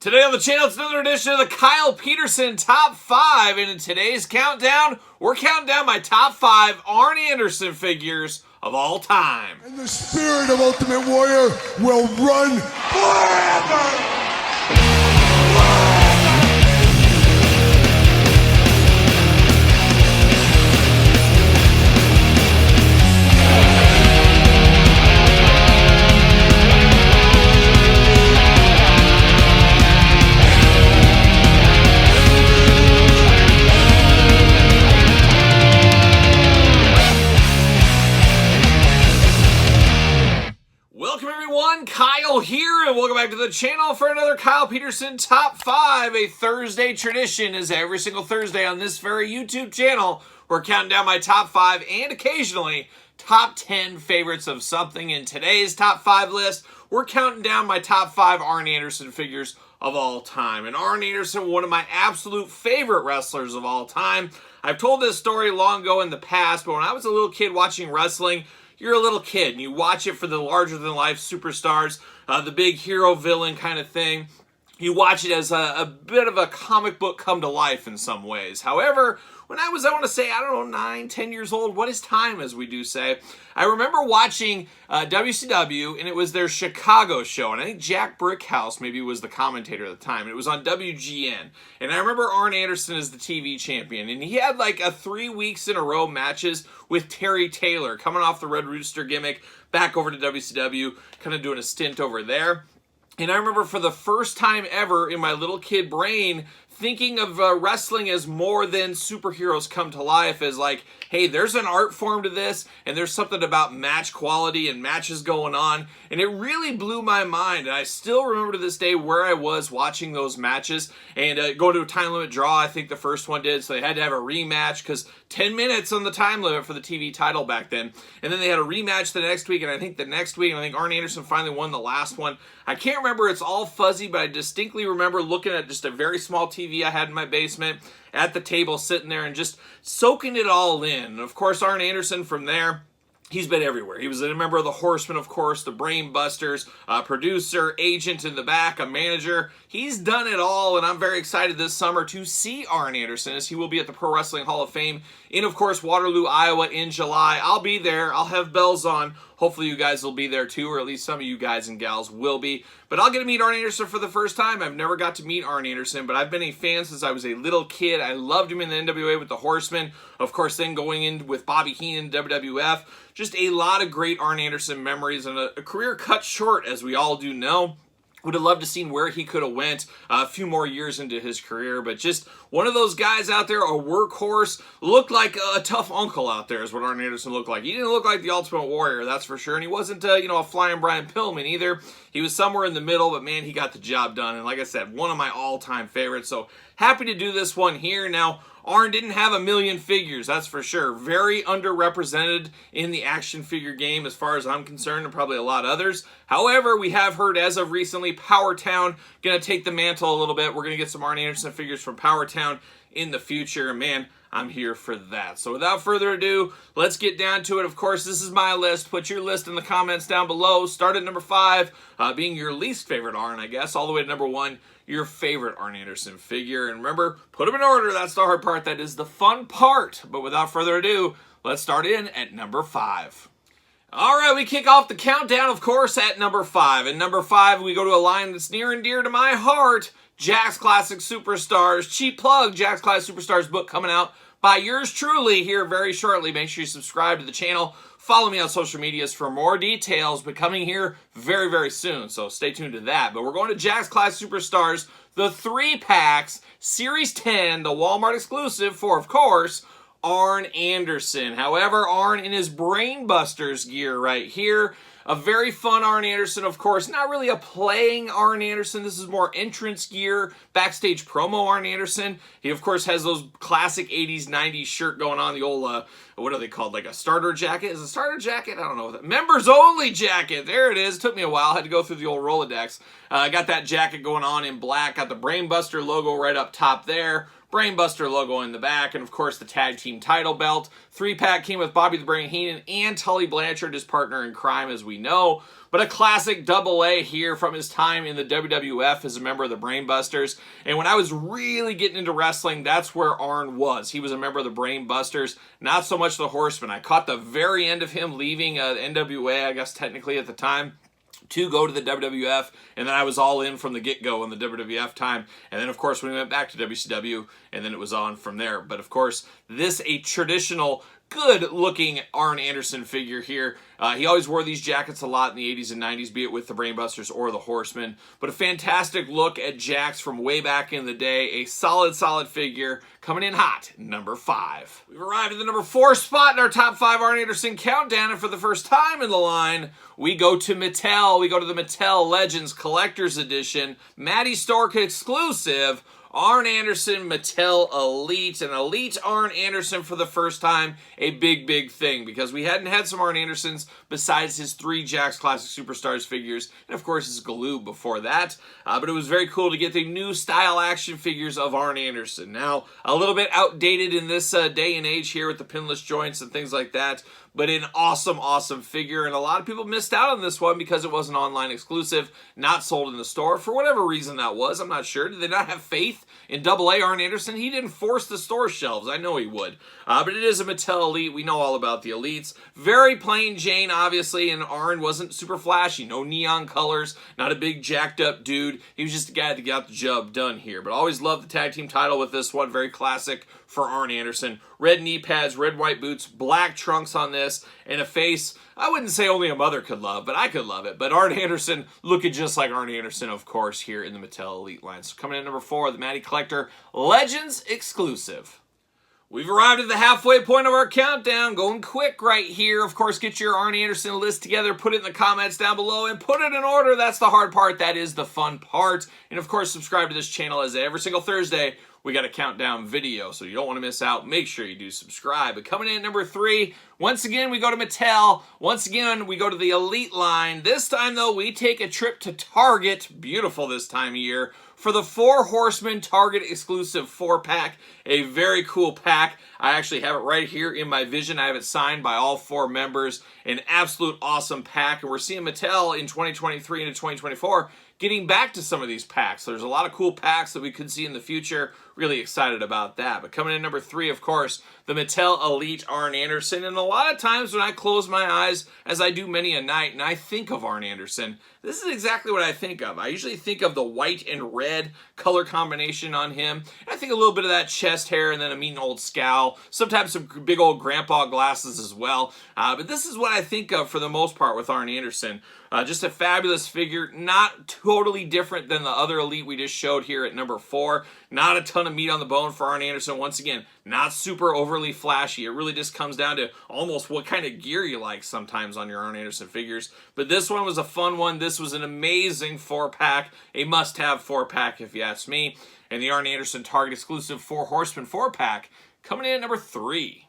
Today on the channel, it's another edition of the Kyle Peterson Top 5. And in today's countdown, we're counting down my top 5 Arn Anderson figures of all time. And the spirit of Ultimate Warrior will run forever! Kyle here, and welcome back to the channel for another Kyle Peterson Top 5, a Thursday tradition. Is every single Thursday on this very YouTube channel, we're counting down my top 5 and occasionally top 10 favorites of something. In today's top 5 list, we're counting down my top 5 Arn Anderson figures of all time. And Arn Anderson, one of my absolute favorite wrestlers of all time. I've told this story long ago in the past, but when I was a little kid watching wrestling, you're a little kid and you watch it for the larger-than-life superstars, the big hero-villain kind of thing. You watch it as a bit of a comic book come to life in some ways. However, when I want to say, 9, 10 years old, what is time, as we do say, I remember watching WCW, and it was their Chicago show, and I think Jack Brickhouse maybe was the commentator at the time, and it was on WGN, and I remember Arn Anderson as the TV champion, and he had like a 3 weeks in a row matches with Terry Taylor, coming off the Red Rooster gimmick, back over to WCW, kind of doing a stint over there. And I remember for the first time ever in my little kid brain thinking of wrestling as more than superheroes come to life, as like, hey, there's an art form to this, and there's something about match quality and matches going on, and it really blew my mind. And I still remember to this day where I was watching those matches, and going to a time limit draw, I think the first one did, so they had to have a rematch, because 10 minutes on the time limit for the TV title back then, and then they had a rematch the next week, and I think the next week, I think Arn Anderson finally won the last one. I can't remember, it's all fuzzy, but I distinctly remember looking at just a very small TV I had in my basement at the table, sitting there and just soaking it all in. And of course, Arn Anderson from there, he's been everywhere. He was a member of the Horsemen, of course, the Brain Busters, producer, agent in the back, a manager. He's done it all, and I'm very excited this summer to see Arn Anderson, as he will be at the Pro Wrestling Hall of Fame in, of course, Waterloo, Iowa in July. I'll be there. I'll have bells on. Hopefully you guys will be there too, or at least some of you guys and gals will be. But I'll get to meet Arn Anderson for the first time. I've never got to meet Arn Anderson, but I've been a fan since I was a little kid. I loved him in the NWA with the Horsemen. Of course, then going in with Bobby Heenan, WWF. Just a lot of great Arn Anderson memories, and a career cut short, as we all do know. Would have loved to seen where he could have went a few more years into his career, but just one of those guys out there, a workhorse, looked like a tough uncle out there is what Arn Anderson looked like. He didn't look like the Ultimate Warrior, that's for sure, and he wasn't, a flying Brian Pillman either. He was somewhere in the middle, but man, he got the job done, and like I said, one of my all-time favorites, so happy to do this one here. Now, Arn didn't have a million figures, that's for sure. Very underrepresented in the action figure game as far as I'm concerned, and probably a lot of others. However, we have heard as of recently, Powertown going to take the mantle a little bit. We're going to get some Arn Anderson figures from Powertown in the future, and man, I'm here for that. So without further ado, let's get down to it. Of course, this is my list. Put your list in the comments down below. Start at number 5, being your least favorite Arn, I guess, all the way to number 1, your favorite Arn Anderson figure. And remember, put them in order. That's the hard part. That is the fun part. But without further ado, let's start in at number 5. All right, we kick off the countdown, of course, at number 5. And number 5, we go to a line that's near and dear to my heart, Jack's Classic Superstars. Cheap plug, Jack's Classic Superstars book coming out by yours truly here very shortly. Make sure you subscribe to the channel. Follow me on social medias for more details, but coming here very, very soon, so stay tuned to that. But we're going to Jack's Classic Superstars, the 3-packs, Series 10, the Walmart exclusive for, of course, Arn Anderson. However, Arn in his Brain Busters gear right here. A very fun Arn Anderson, of course. Not really a playing Arn Anderson. This is more entrance gear, backstage promo Arn Anderson. He, of course, has those classic 80s, 90s shirt going on. The old, what are they called? Like a starter jacket? Is it a starter jacket? I don't know. Members only jacket. There it is. Took me a while. Had to go through the old Rolodex. Got that jacket going on in black. Got the Brainbuster logo right up top there. Brainbuster logo in the back, and of course the tag team title belt. 3-pack came with Bobby the Brain Heenan and Tully Blanchard, his partner in crime, as we know. But a classic AA here from his time in the WWF as a member of the Brainbusters. And when I was really getting into wrestling, that's where Arn was. He was a member of the Brainbusters, not so much the Horsemen. I caught the very end of him leaving NWA, I guess technically at the time, to go to the WWF, and then I was all in from the get-go in the WWF time, and then of course when we went back to WCW, and then it was on from there. But of course, this a traditional good-looking Arn Anderson figure here. He always wore these jackets a lot in the 80s and 90s, be it with the Brainbusters or the Horsemen. But a fantastic look at Jax from way back in the day. A solid figure coming in hot, number 5. We've arrived at the number 4 spot in our top 5 Arn Anderson countdown, and for the first time in the line, we go to Mattel. We go to the Mattel Legends Collector's Edition, Matty Stork exclusive, Arn Anderson Mattel Elite, and Elite Arn Anderson for the first time, a big thing, because we hadn't had some Arn Andersons besides his 3 Jakks Classic Superstars figures, and of course his Galoob before that, but it was very cool to get the new style action figures of Arn Anderson. Now, a little bit outdated in this day and age here with the pinless joints and things like that, but an awesome figure, and a lot of people missed out on this one because it was an online exclusive, not sold in the store, for whatever reason that was. I'm not sure. Did they not have faith in AA Arn Anderson? He didn't force the store shelves. I know he would. But it is a Mattel Elite. We know all about the Elites. Very plain Jane, obviously, and Arn wasn't super flashy. No neon colors, not a big jacked up dude. He was just a guy that got the job done here. But always loved the tag team title with this one. Very classic for Arn Anderson. Red knee pads, red white boots, black trunks on this, and a face I wouldn't say only a mother could love, but I could love it. But Arn Anderson looking just like Arn Anderson, of course, here in the Mattel Elite line. So coming in at number 4, the Matty Collector Legends exclusive. We've arrived at the halfway point of our countdown, going quick right here. Of course, get your Arn Anderson list together, put it in the comments down below, and put it in order. That's the hard part. That is the fun part. And of course, subscribe to this channel, as every single Thursday, we got a countdown video, so you don't want to miss out. Make sure you do subscribe. But coming in at number 3, once again, we go to Mattel. Once again, we go to the Elite line. This time, though, we take a trip to Target. Beautiful this time of year. For the 4 Horsemen Target exclusive 4-pack. A very cool pack. I actually have it right here in my vision. I have it signed by all 4 members. An absolute awesome pack. And we're seeing Mattel in 2023 into 2024 getting back to some of these packs. So there's a lot of cool packs that we could see in the future. Really excited about that. But coming in number 3, of course, the Mattel Elite Arn Anderson. And a lot of times when I close my eyes, as I do many a night, and I think of Arn Anderson, this is exactly what I think of. I usually think of the white and red color combination on him. And I think a little bit of that chest hair and then a mean old scowl. Sometimes some big old grandpa glasses as well. But this is what I think of for the most part with Arn Anderson. Just a fabulous figure, not totally different than the other Elite we just showed here at number 4. Not a ton of meat on the bone for Arn Anderson. Once again, not super overly flashy. It really just comes down to almost what kind of gear you like sometimes on your Arn Anderson figures. But this one was a fun one. This was an amazing 4-pack, a must-have 4-pack if you ask me. And the Arn Anderson Target exclusive 4 Horsemen 4-pack coming in at number 3.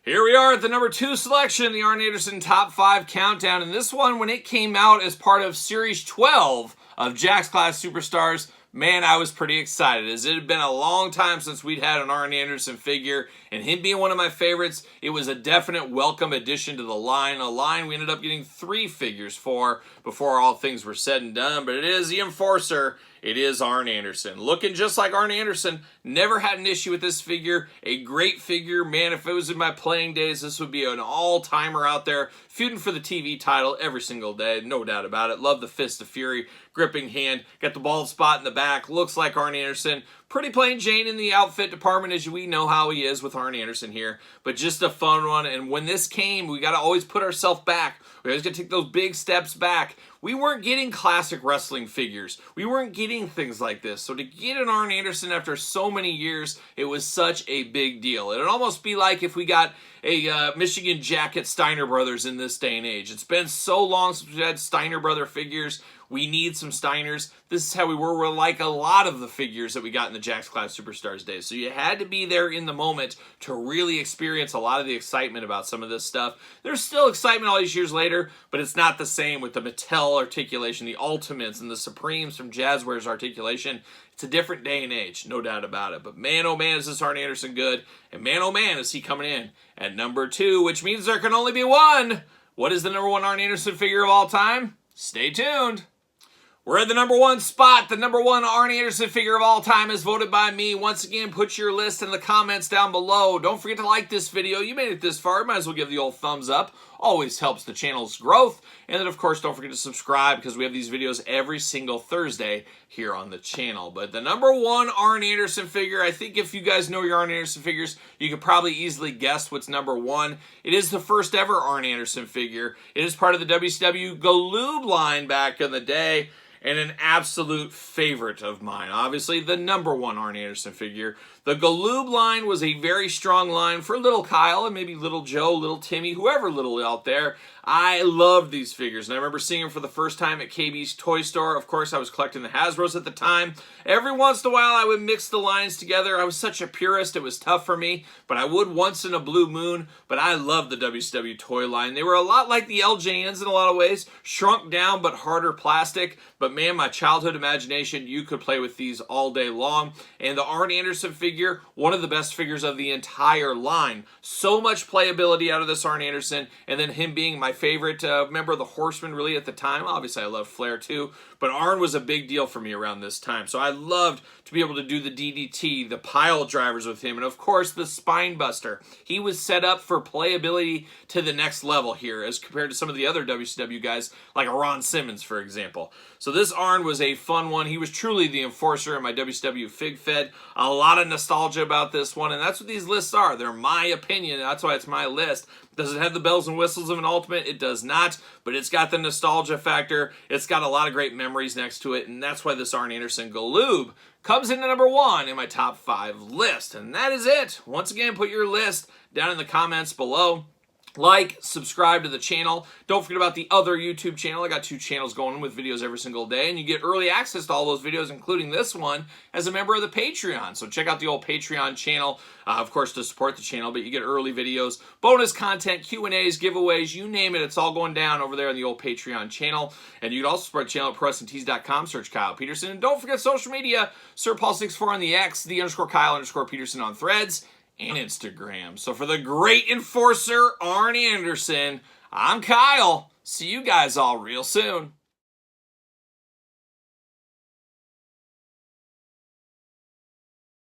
Here we are at the number 2 selection, the Arn Anderson Top 5 Countdown. And this one, when it came out as part of Series 12 of Jakks Class Superstars, man, I was pretty excited, as it had been a long time since we'd had an Arn Anderson figure, and him being one of my favorites, it was a definite welcome addition to the line. A line we ended up getting 3 figures for before all things were said and done, but it is the Enforcer. It is Arn Anderson. Looking just like Arn Anderson. Never had an issue with this figure. A great figure. Man, if it was in my playing days, this would be an all-timer out there. Feuding for the TV title every single day. No doubt about it. Love the Fist of Fury. Gripping hand. Got the bald spot in the back. Looks like Arn Anderson. Pretty plain Jane in the outfit department, as we know how he is with Arn Anderson here. But just a fun one. And when this came, we got to always put ourselves back. We always got to take those big steps back. We weren't getting classic wrestling figures. We weren't getting things like this. So to get an Arn Anderson after so many years, it was such a big deal. It'd almost be like if we got a Michigan Jacket Steiner Brothers in this day and age. It's been so long since we had Steiner Brother figures. We need some Steiners. This is how we were like a lot of the figures that we got in the Jakks Class Superstars days. So you had to be there in the moment to really experience a lot of the excitement about some of this stuff. There's still excitement all these years later, but it's not the same with the Mattel Mattel articulation, the Ultimates and the Supremes from Jazzware's articulation. It's a different day and age, no doubt about it. But man, oh man, is this Arn Anderson good. And man, oh man, is he coming in at number 2, which means there can only be one. What is the number 1 Arn Anderson figure of all time? Stay tuned. We're at the number 1 spot. The number 1 Arn Anderson figure of all time is voted by me. Once again, put your list in the comments down below. Don't forget to like this video. You made it this far. Might as well give the old thumbs up. Always helps the channel's growth. And then, of course, don't forget to subscribe because we have these videos every single Thursday here on the channel. But the number 1 Arn Anderson figure, I think if you guys know your Arn Anderson figures, you could probably easily guess what's number 1. It is the first ever Arn Anderson figure. It is part of the WCW Galoob line back in the day. And an absolute favorite of mine. Obviously, the number 1 Arn Anderson figure. The Galoob line was a very strong line for little Kyle and maybe little Joe, little Timmy, whoever little out there. I loved these figures, and I remember seeing them for the first time at KB's Toy Store. Of course, I was collecting the Hasbros at the time. Every once in a while, I would mix the lines together. I was such a purist, it was tough for me, but I would once in a blue moon. But I loved the WCW toy line. They were a lot like the LJNs in a lot of ways, shrunk down but harder plastic. But man, my childhood imagination, you could play with these all day long. And the Arn Anderson figure, one of the best figures of the entire line. So much playability out of this Arn Anderson, and then him being my favorite member of the Horsemen really at the time. Obviously, I love Flair too, but Arn was a big deal for me around this time. So I loved to be able to do the DDT, the pile drivers with him, and of course the Spine Buster. He was set up for playability to the next level here as compared to some of the other WCW guys like Ron Simmons, for example. So this Arn was a fun one. He was truly the enforcer in my WCW Fig Fed. A lot of nostalgia about this one, and that's what these lists are. They're my opinion, that's why it's my list. Does it have the bells and whistles of an Ultimate? It does not, but it's got the nostalgia factor. It's got a lot of great memories next to it, and that's why this Arn Anderson Galoob comes into number 1 in my top 5 list. And that is it. Once again, put your list down in the comments below. Like, subscribe to the channel. Don't forget about the other YouTube channel. I got 2 channels going with videos every single day, and you get early access to all those videos, including this one, as a member of the Patreon. So check out the old Patreon channel, of course, to support the channel, but you get early videos, bonus content, Q&As, giveaways, you name it. It's all going down over there on the old Patreon channel. And you can also support the channel at ProWrestlingTees.com, search Kyle Peterson. And don't forget social media, SirPaul64 on the X, _Kyle_Peterson on Threads, and Instagram. So for the great enforcer, Arn Anderson, I'm Kyle. See you guys all real soon.